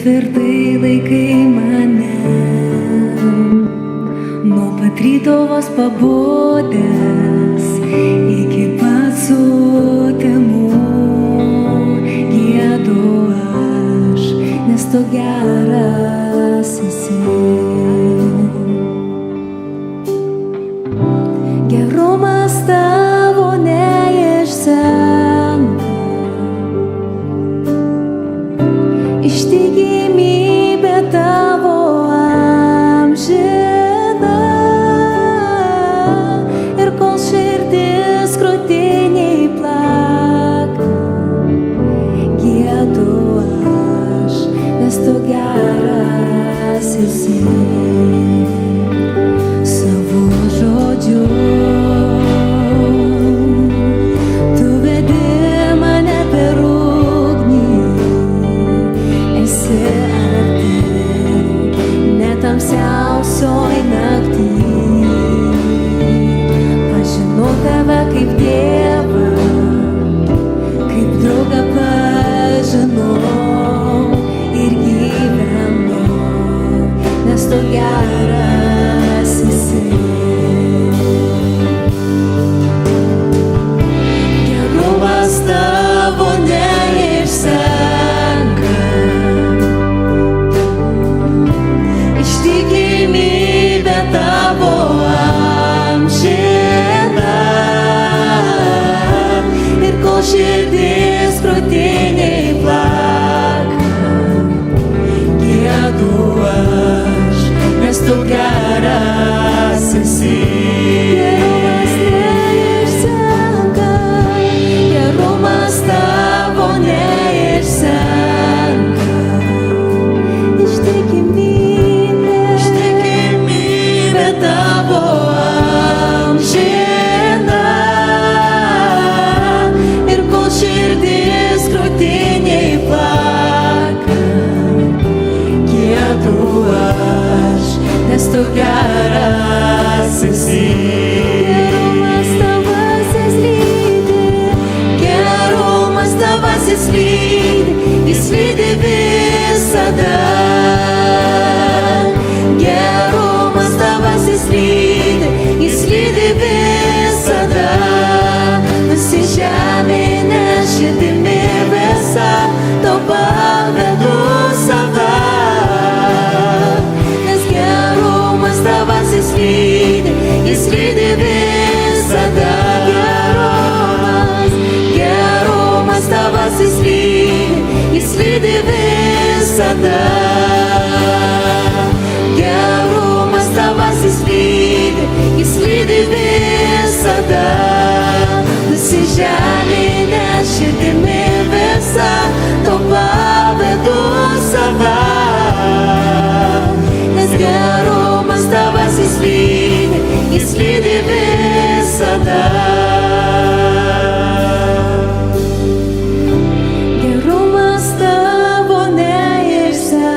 tvirtai laikai mane, nuo pat ryto vos pabudęs iki pat sutemų giedu aš, nes tu geras esi. Gerumas tavo neišsenka, ištikimybė tavo amžina, ir kol širdis krūtinėj plaka, giedu aš, nes tu geras esi. Savo žodžiu tu vedi mane per ugnį, esi arti net tamsiausioj naktį. Pažinau tave kaip Dievą, kaip draugą pažinau ir gyvenu, nes tu geras esi. Gerumas tavo neišsenka, ištikimybė tavo amžina, ir kol širdis krūtinėj plaka, giedu aš, nes tu geras esi. Gerumas tavo neišsenka, ištikimybė tavo amžina, ir kol širdis krūtinėj plaka, giedu aš, nes tu geras esi. Gerumas tavasis lydi, jis lydi visada. Gerumas tavasis lydi, jis lydi visada. Nusižeminę širdimi visą, tau pavedu save. Nes gerumas tavasis lydi, jis lydi visada. Gerumas tavasis lydi, jis lydi visada. Gerumas tavasis lydi, jis lydi visada. Nusižeminę širdimi visą, tau pavedu save. Nes gerumas tavasis lydi, jis lydi visada. Gerumas tavo neišsenka,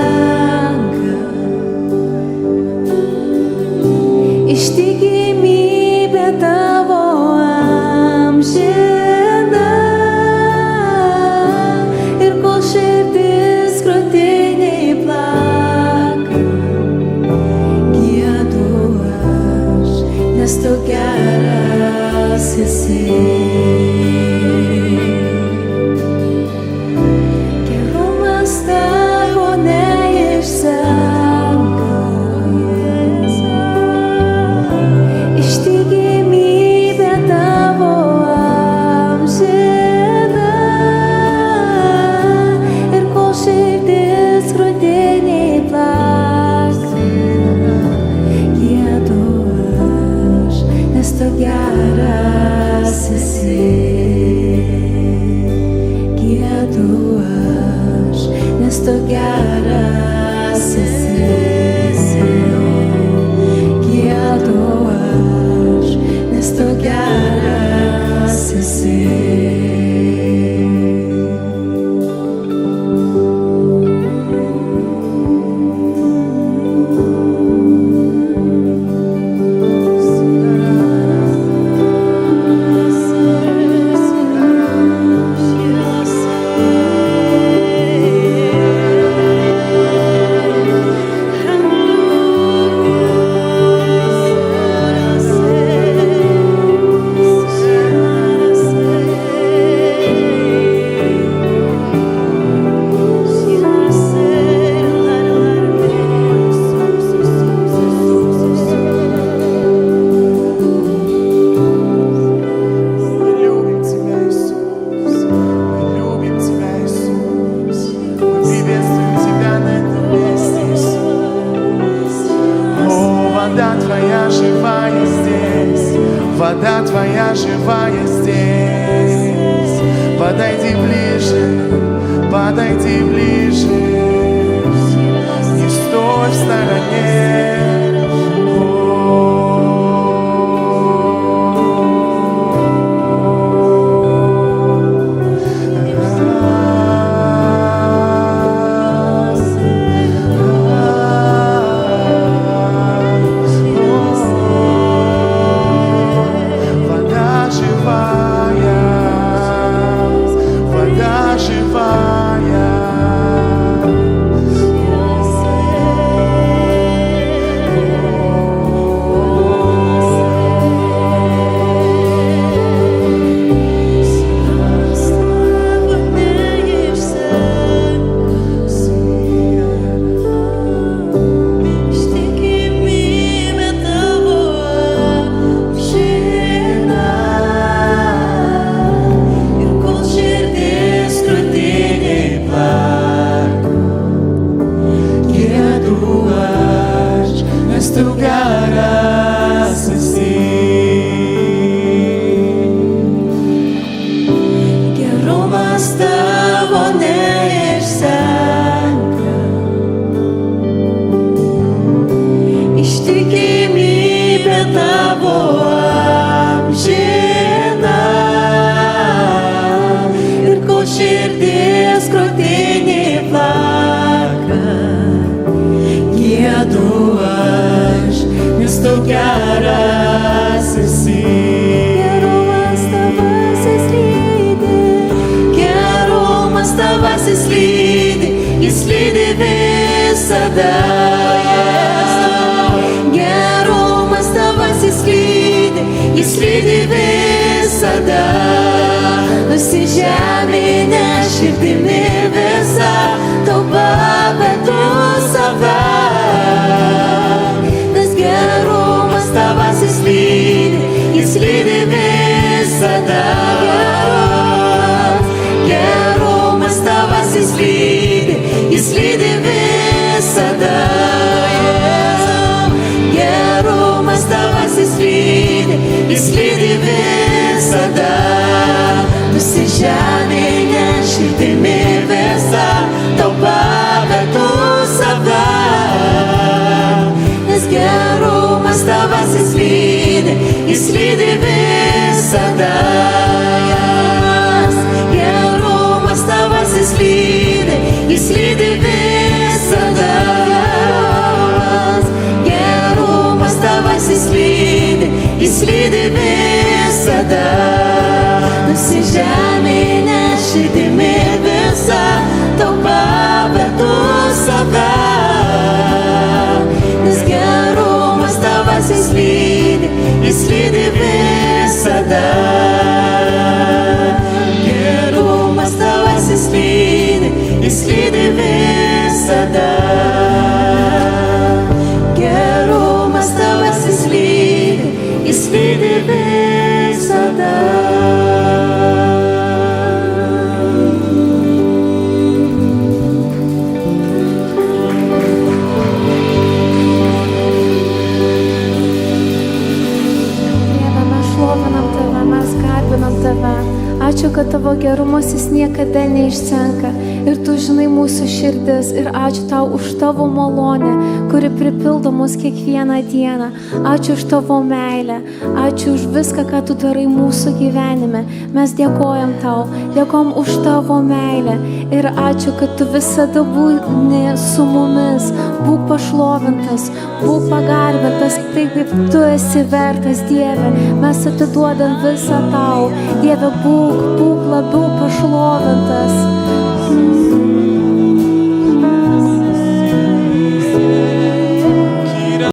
ištikimybė tavo amžina, ir kol širdis krūtinėj plaka, giedu aš, nes tu geras esi. Gerumas tavo neišsenka, ištikimybė tavo amžina, ir kol širdis krūtinėj plaka, giedu aš, nes tu geras esi. подойти ближе и стой в стороне. Gerumas tavas lydi, jis lydi visada. Nusižeminę širdimi visą tau pavedu save. Nes gerumas tavas lydi, jis lydi visada. Gerumas tavas lydi, jis lydi visada. Gerumas tavas lydi, jis lydi visada. Nusižeminę širdimi visą tau pavedu save. Nes gerumas tavas lydi, jis lydi visada. Gerumas tavas lydi, jis lydi visada. Gerumas tavas lydi, jis lydi visada. Nusižeminę širdimi visą tau pavedu save. Nes gerumas tavas lydi, jis lydi visada. Gerumas tavas lydi, jis lydi visada. Gerumas tavas lydi, jis lydi visada. Ačiū, kad tavo gerumas jis niekada neišsenka ir tu žinai mūsų širdis ir ačiū tau už tavo malonę, kuri pripildo mus kiekvieną dieną. Ačiū už tavo meilę, ačiū už viską, ką tu darai mūsų gyvenime. Mes dėkojam tau, dėkojam už tavo meilę ir ačiū, kad tu visada būni su mumis. Būk pašlovintas, būk pagarbintas, taip kaip tu esi vertas, Dieve. Mes atiduodam visą tau, Dieve, būk labiau pašlovintas.